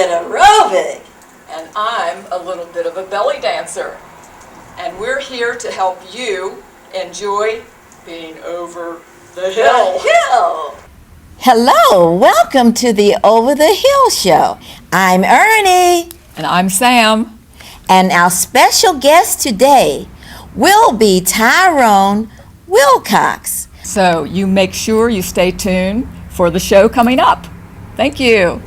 bit aerobic. And I'm a little bit of a belly dancer. And we're here to help you enjoy being over the hill. Hello, welcome to the Over the Hill Show. I'm Ernie. And I'm Sam. And our special guest today will be Tyrone Wilcox. So you make sure you stay tuned for the show coming up. Thank you.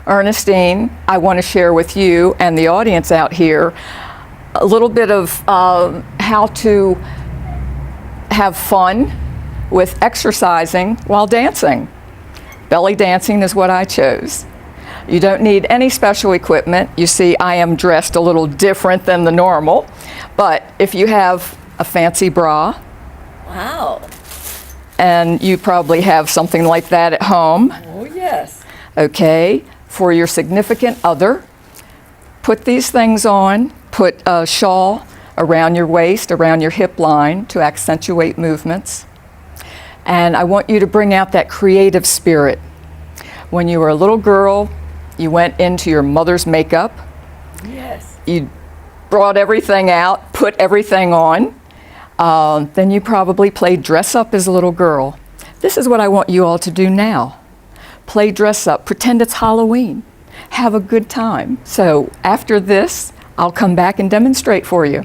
Ernestine, I want to share with you and the audience out here a little bit of how to have fun with exercising while dancing. Belly dancing is what I chose. You don't need any special equipment. You see, I am dressed a little different than the normal, but if you have a fancy bra, Wow. and you probably have something like that at home. Oh, yes. Okay, for your significant other, put these things on, put a shawl around your waist, around your hip line to accentuate movements. And I want you to bring out that creative spirit. When you were a little girl, you went into your mother's makeup. Yes. You brought everything out, put everything on. Then you probably played dress up as a little girl. This is what I want you all to do now. Play dress up, pretend it's Halloween. Have a good time. So after this, I'll come back and demonstrate for you.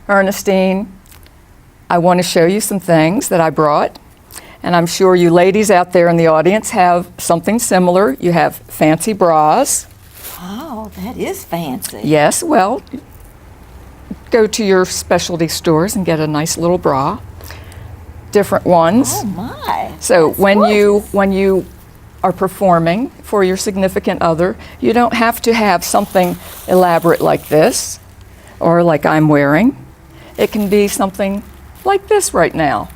Ernestine, I want to show you some things that I brought, and I'm sure you ladies out there in the audience have something similar. You have fancy bras. Oh, that is fancy. Yes, well, go to your specialty stores and get a nice little bra. Different ones. Oh, my. So That's when gorgeous. you are performing for your significant other, you don't have to have something elaborate like this or like I'm wearing. It can be something like this right now.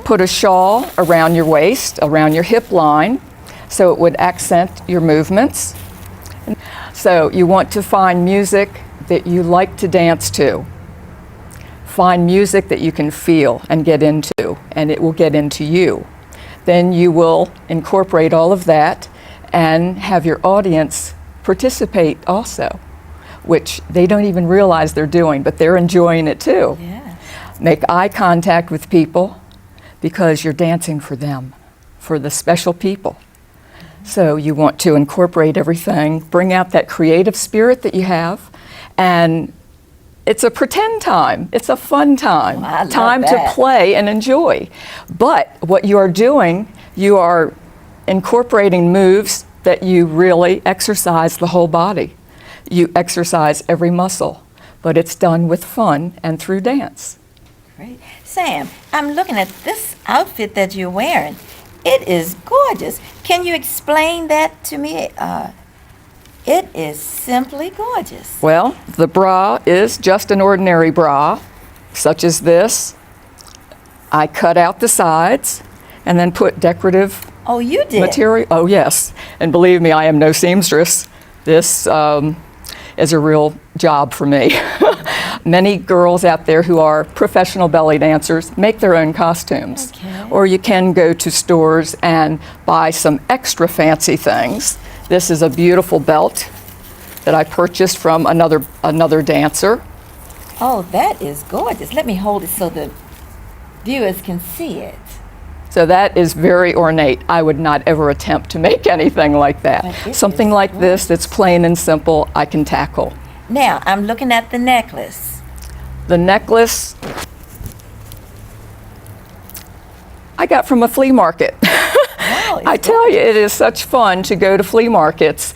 Put a shawl around your waist, around your hip line, so it would accent your movements. So you want to find music that you like to dance to. Find music that you can feel and get into, and it will get into you. Then you will incorporate all of that and have your audience participate also, which they don't even realize they're doing, but they're enjoying it too. Yes. Make eye contact with people. because you're dancing for them, for the special people. So you want to incorporate everything, bring out that creative spirit that you have, and it's a pretend time. It's a fun time. I love time that. to play and enjoy. But what you are doing, you are incorporating moves that you really exercise the whole body. You exercise every muscle, but it's done with fun and through dance. Great. Sam, I'm looking at this outfit that you're wearing. It is gorgeous. Can you explain that to me? It is simply gorgeous. Well, the bra is just an ordinary bra, such as this. I cut out the sides and then put decorative Oh, you did? material. Oh, yes. And believe me, I am no seamstress. This is a real job for me. Many girls out there who are professional belly dancers make their own costumes. Okay. Or you can go to stores and buy some extra fancy things. This is a beautiful belt that I purchased from another dancer. Oh, that is gorgeous. Let me hold it so the viewers can see it. So that is very ornate. I would not ever attempt to make anything like But that. it Something is like this that's plain and simple, I can tackle. Now, I'm looking at the necklace. The necklace I got from a flea market. Wow, it's I tell you, it is such fun to go to flea markets.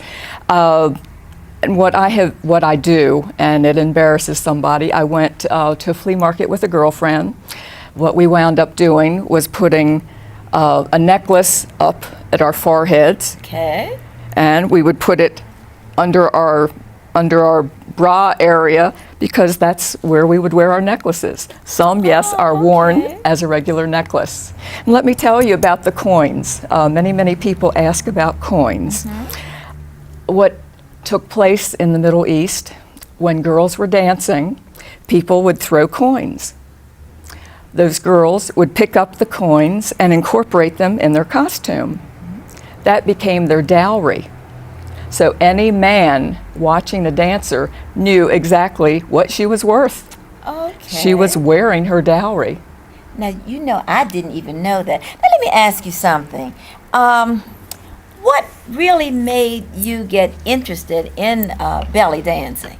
And what I do, and it embarrasses somebody, I went to a flea market with a girlfriend. What we wound up doing was putting a necklace up at our foreheads, Okay. and we would put it under our bra area because that's where we would wear our necklaces. Some, yes, are worn okay. as a regular necklace. And let me tell you about the coins. Many people ask about coins. What took place in the Middle East, when girls were dancing, people would throw coins. Those girls would pick up the coins and incorporate them in their costume. That became their dowry. So any man watching the dancer knew exactly what she was worth. Okay. She was wearing her dowry. Now, you know, I didn't even know that. Now, let me ask you something. What really made you get interested in belly dancing?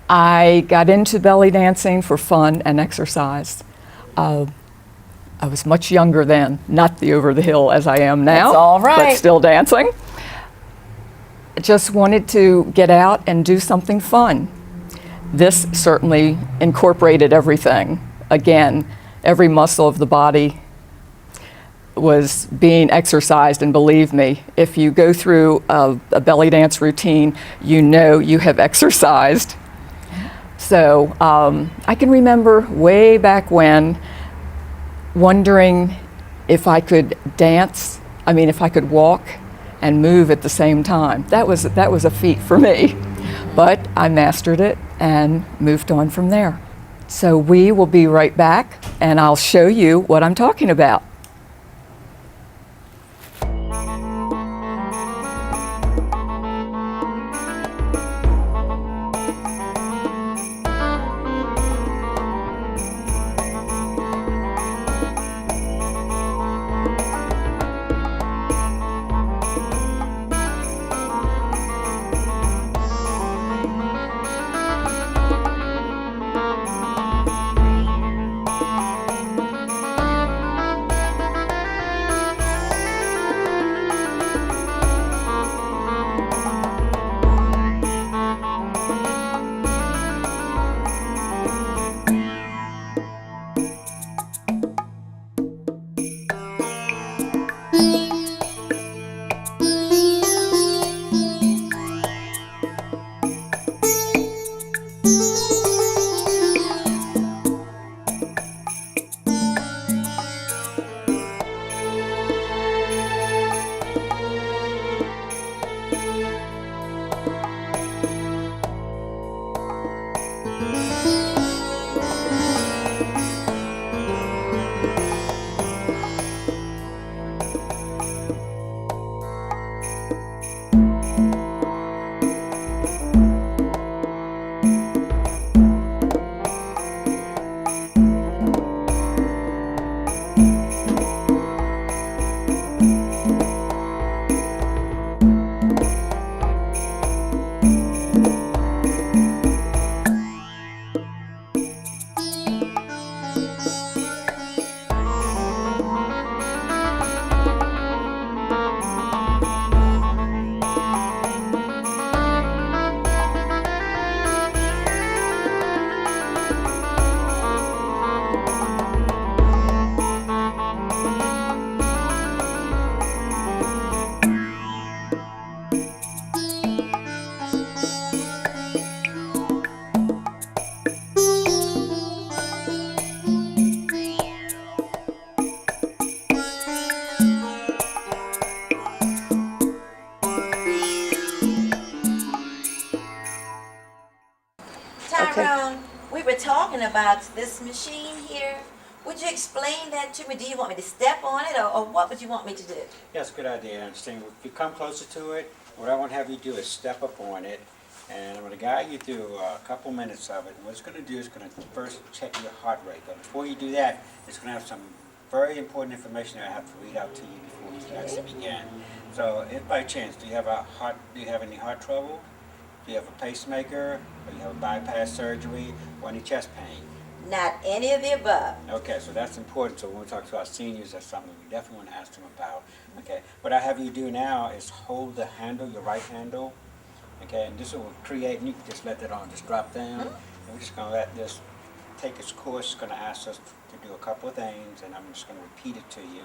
I got into belly dancing for fun and exercise. I was much younger then, not the over the hill as I am now, That's all right. but still dancing. Just wanted to get out and do something fun. This certainly incorporated everything. Again, every muscle of the body was being exercised, and believe me, if you go through a belly dance routine, you know you have exercised. So I can remember way back when wondering if I could dance, if I could walk and move at the same time. That was a feat for me, but I mastered it and moved on from there. So we will be right back, and I'll show you what I'm talking about. about this machine here. Would you explain that to me? Do you want me to step on it, or what would you want me to do? Yes, good idea. I understand. If you come closer to it, what I want to have you do is step up on it, and I'm going to guide you through a couple minutes of it. And what it's going to do is going to first check your heart rate. But before you do that, it's going to have some very important information that I have to read out to you before we actually begin. So, if by chance, do you have any heart trouble? Do you have a pacemaker? Or you have a bypass surgery? Or any chest pain? Not any of the above. Okay, so that's important. So when we talk to our seniors, that's something we definitely want to ask them about. Okay, what I have you do now is hold the handle, your right handle. Okay, and this will create, and you can just let that on, just drop down. And we're just going to let this take its course. It's going to ask us to do a couple of things, and I'm just going to repeat it to you.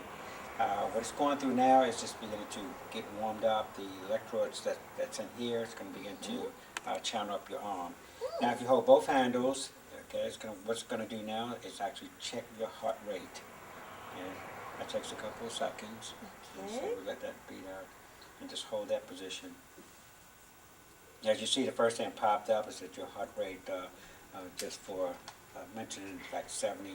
What it's going through now is just beginning to get warmed up. The electrodes that's in here, it's going to begin to channel up your arm. Now, if you hold both handles, okay, what it's going to do now is actually check your heart rate. Okay, that takes a couple of seconds. Okay. So we let that beat out and just hold that position. As you see, the first thing popped up is that your heart rate, just for mentioning, like 70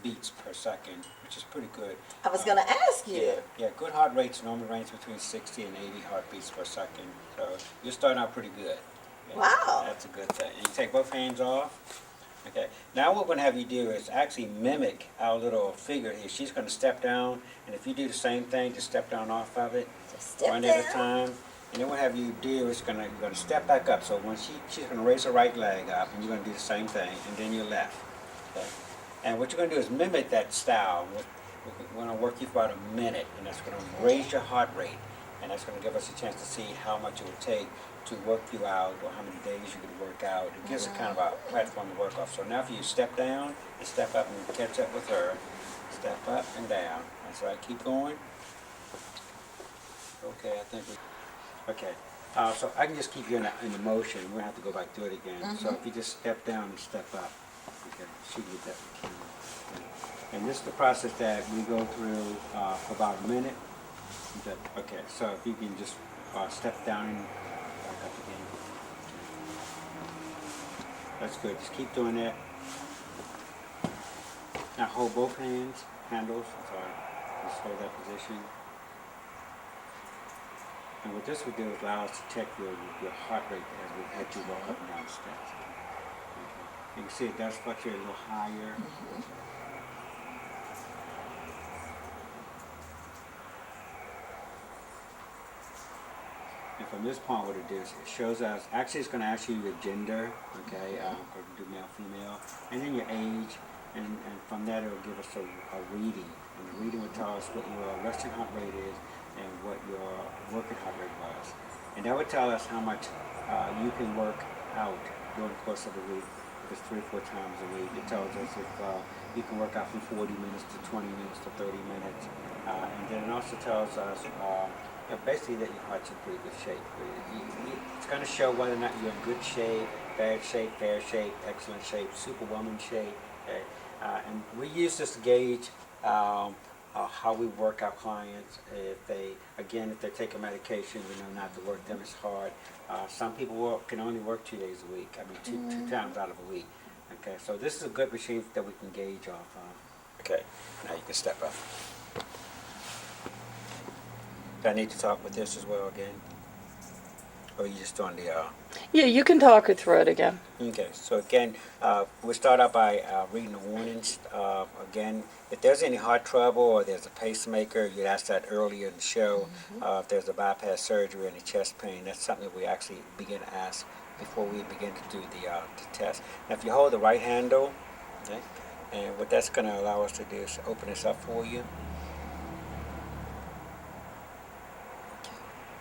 beats per second, which is pretty good. I was going to ask you. Yeah, good heart rates normally range between 60 and 80 heartbeats per second. So you're starting out pretty good. Okay? Wow. That's a good thing. And you take both hands off. Okay. Now what we're going to have you do is actually mimic our little figure here. She's going to step down, and if you do the same thing, just step down off of it, Just step one down. at a time. And then what have you do is you're going to step back up. So when she's going to raise her right leg up, and you're going to do the same thing, and then your left. Okay. And what you're going to do is mimic that style. We're going to work you for about a minute, and that's going to raise your heart rate, and that's going to give us a chance to see how much it would take to work you out, or how many days you could work out. It gives us kind of a platform to work off. So now if you step down and step up and catch up with her, step up and down. That's right. Keep going. Okay, I think we... Okay, so I can just keep you in the motion. We don't have to go back through it again. So if you just step down and step up, okay, she did that. And this is the process that we go through for about a minute. Okay, so if you can just step down and back up again. That's good. Just keep doing that. Now hold both handles. Just hold that position. And what this would do is allow us to check your heart rate as you walk up and down the steps. Okay. You can see it does fluctuate a little higher. And from this point, what it does, it shows us, actually it's going to ask you your gender, okay, or do male, female, and then your age, and from that it will give us a reading. And the reading will tell us what your resting heart rate is, and what your working heart rate was. And that would tell us how much you can work out during the course of the week. If it's 3 or 4 times a week, it tells us if you can work out from 40 minutes to 20 minutes to 30 minutes. And then it also tells us basically that your heart's in pretty good shape. It's going to show whether or not you're in good shape, bad shape, fair shape, excellent shape, superwoman shape. Okay? And we use this to gauge how we work our clients. If they're taking medication, we know not to work them as hard. Some people can only work 2 days a week. I mean, two times out of a week. Okay, so this is a good machine that we can gauge off of. Okay, now you can step up. Do I need to talk with this as well again? Or are you just on the... Yeah, you can talk her through it again. Okay, so again, we'll start out by reading the warnings. Again, if there's any heart trouble or there's a pacemaker, you asked that earlier in the show. If there's a bypass surgery or any chest pain, that's something that we actually begin to ask before we begin to do the test. Now, if you hold the right handle, okay, and what that's going to allow us to do is open this up for you.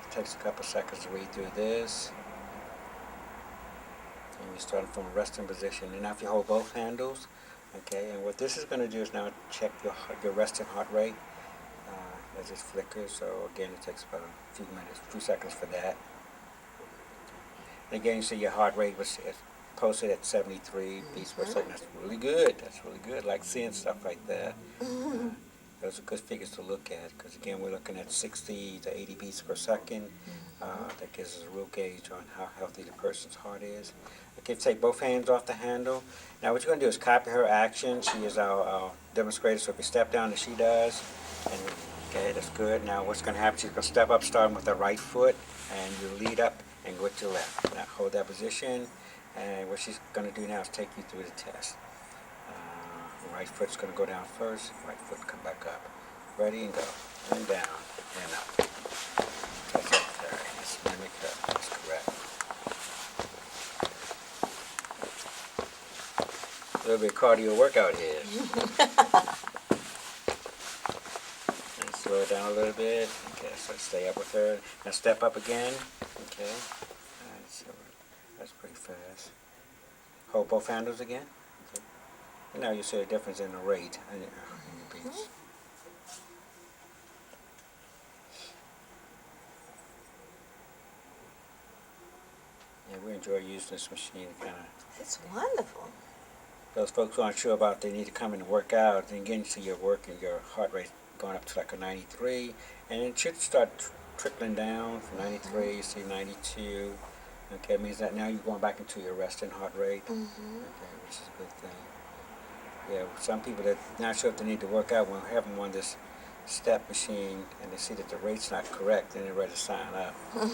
It takes a couple seconds to read through this. And we start from a resting position. And now if you hold both handles, okay, and what this is going to do is now check your resting heart rate as it flickers. So again, it takes about a few seconds for that. And again, you see your heart rate was posted at 73 beats per second. That's really good. That's really good. Like seeing stuff like that. Those are good figures to look at because, again, we're looking at 60 to 80 beats per second. That gives us a real gauge on how healthy the person's heart is. Okay, take both hands off the handle. Now what you're going to do is copy her action. She is our demonstrator, so if you step down as she does, and okay, that's good. Now what's going to happen, she's going to step up starting with the right foot, and you lead up and go to your left. Now hold that position, and what she's going to do now is take you through the test. Right foot's going to go down first, right foot come back up. Ready and go. And down and up. That's it there. Just mimic that. That's correct. A little bit of cardio workout here. And slow it down a little bit. Okay, so stay up with her. Now step up again. Okay. Alright, so that's pretty fast. Hold both handles again. Okay. And now you see a difference in the rate in your beats. Yeah, we enjoy using this machine to kind of, It's wonderful. those folks who aren't sure about they need to come in and work out and get into your work and your heart rate going up to like a 93, and it should start trickling down from 93, you see 92. Okay, it means that now you're going back into your resting heart rate. Okay, which is a good thing. Yeah, some people that not sure if they need to work out when we have them on this step machine and they see that the rate's not correct, then they're ready to sign up. Okay,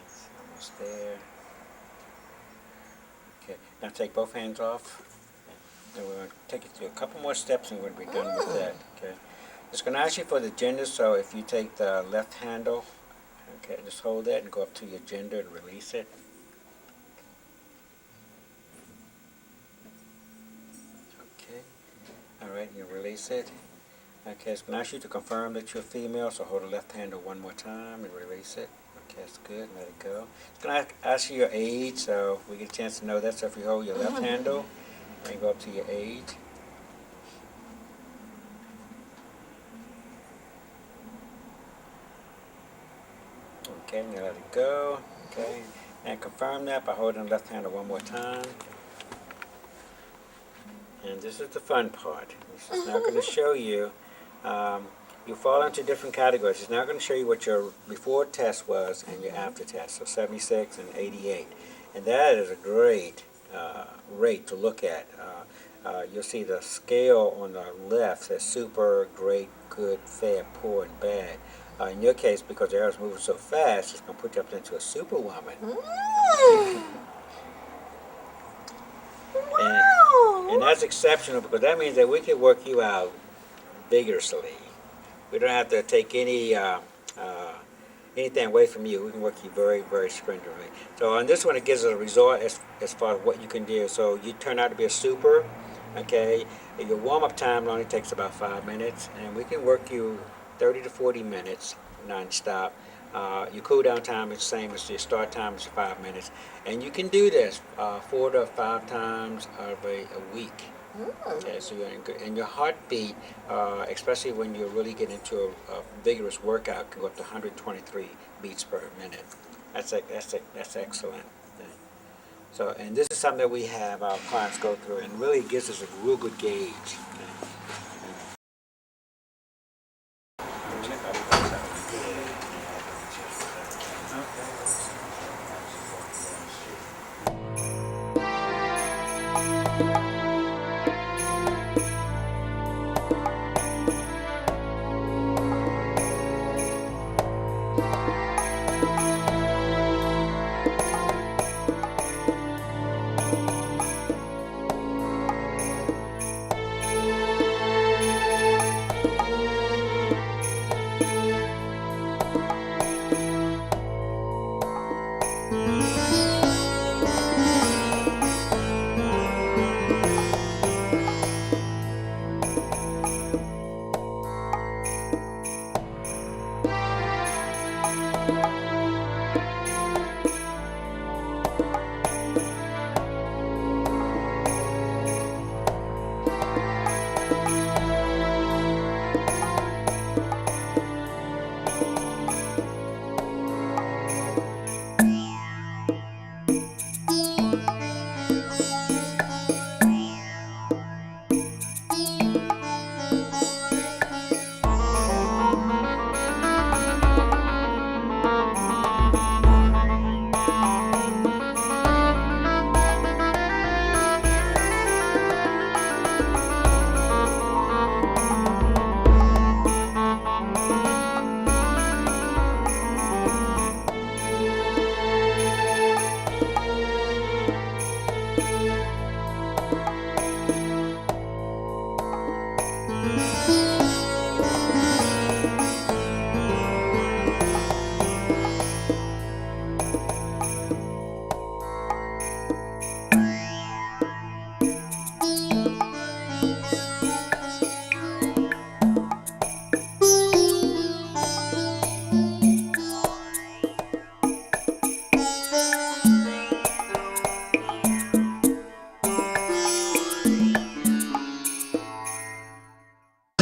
it's almost there. Okay, now take both hands off. And we're going to take you through a couple more steps and we're going to be done with that. Okay. It's going to ask you for the gender, so if you take the left handle, okay, just hold that and go up to your gender and release it. Okay. Alright, you release it. Okay, it's going to ask you to confirm that you're female, so hold the left handle one more time and release it. Okay, that's good. Let it go. It's going to ask you your age, so we get a chance to know that. So if you hold your left handle and go up to your age. Okay, now let it go. Okay, and confirm that by holding the left handle one more time. And this is the fun part. This is now going to show you. You fall into different categories. It's now going to show you what your before test was and your after test. So 76 and 88, and that is a great rate to look at. You'll see the scale on the left says super, great, good, fair, poor, and bad. In your case, because the arrow's moving so fast, it's going to put you up into a superwoman. And that's exceptional because that means that we can work you out vigorously. We don't have to take anything away from you. We can work you very, very stringently. So on this one, it gives us a result as far as what you can do. So you turn out to be a super, okay? Your warm-up time only takes about 5 minutes, and we can work you 30 to 40 minutes non-stop. Your cool-down time is the same as your start time is 5 minutes. And you can do this 4 to 5 times a week. Okay, so you're in good, and your heartbeat, especially when you're really getting into a vigorous workout, can go up to 123 beats per minute. That's excellent. Okay. So, and this is something that we have our clients go through, and really gives us a real good gauge.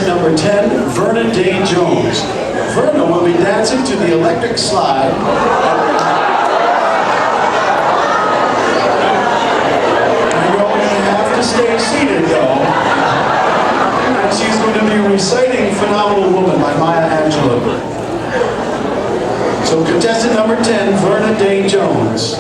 Number 10, Verna Day Jones. Verna will be dancing to the electric slide. You're going to have to stay seated though. And she's going to be reciting Phenomenal Woman by Maya Angelou. So contestant number 10, Verna Day Jones.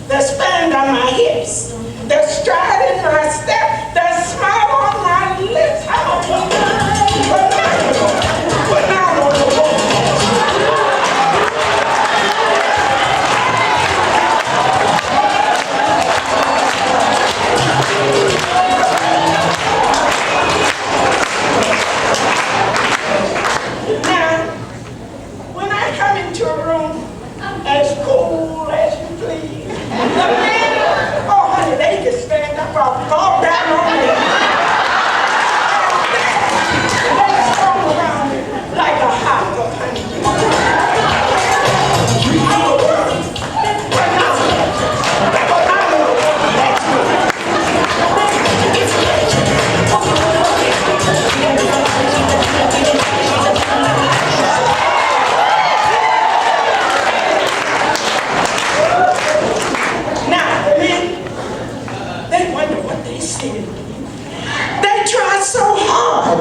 The span on my hips, the stride in my step, the smile on my lips. I'm phenomenal. Now, when I come into a room as cool as you please, the men, oh honey, they just stand up or fall down on me. They storm around me like a hot dog, honey. Now, men, they wonder what they see in me. They try so hard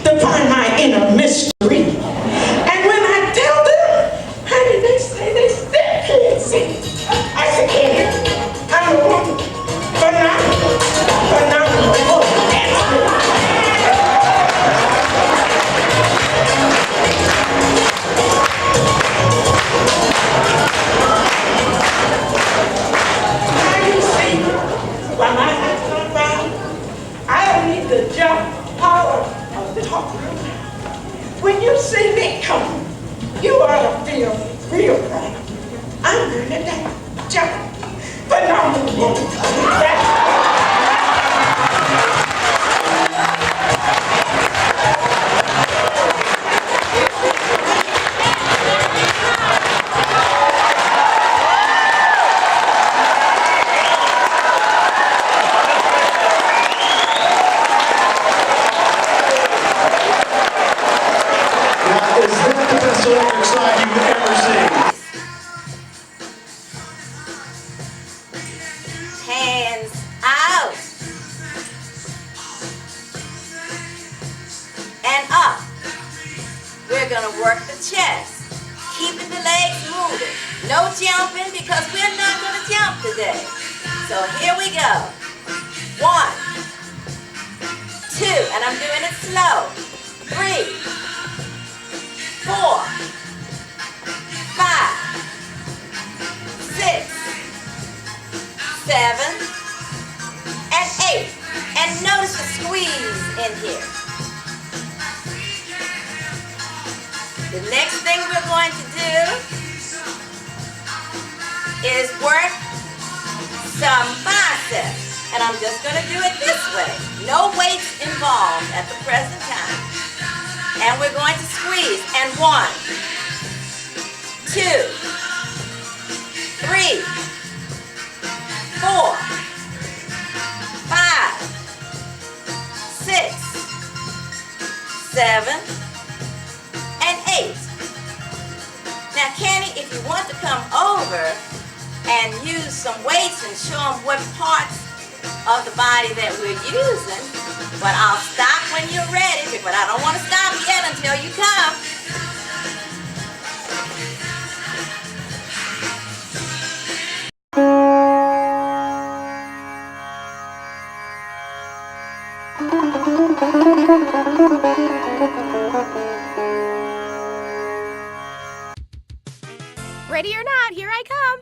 to find my inner mystery. And when I tell them, honey, they say they still can't see. I say, can't. I'm a woman. Phenomenal. Phenomenal. Now you see, while my hands are around, I don't need to jump, holler, or talk real loud. When you see me coming, you ought to feel real proud. I'm gonna dance, jump, phenomenal. Now, is that the best electric slide you've ever seen? Hands out. And up. We're going to work the chest, keeping the legs moving. No jumping because we're not going to jump today. So here we go. 1, 2, and I'm doing it slow. 3, 4, 5, 6, 7, and 8. And notice the squeeze in here. The next thing we're going to do is work some biceps. And I'm just going to do it this way. No weights involved at the present time. And we're going to squeeze. And 1, 2, 3, 4, 5, 6, 7, and 8. Now, Kenny, if you want to come over and use some weights and show them what parts of the body that we're using, but I'll stop when you're ready, but I don't want to stop yet until you come. Ready or not, here I come.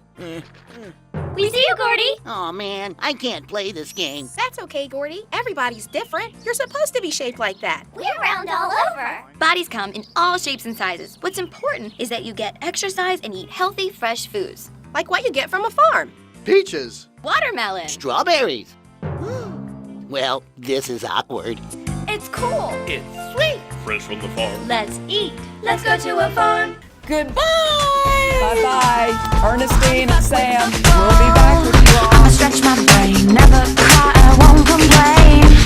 We see you, Gordy. Oh man, I can't play this game. That's okay, Gordy. Everybody's different. You're supposed to be shaped like that. We're round all over. Bodies come in all shapes and sizes. What's important is that you get exercise and eat healthy, fresh foods. Like what you get from a farm. Peaches. Watermelon. Strawberries. Well, this is awkward. It's cool. It's sweet. Fresh from the farm. Let's eat. Let's go to a farm. Goodbye. Bye-bye. Ernestine and Sam, we'll be back with you all. I'ma stretch my brain, never cry, I won't complain.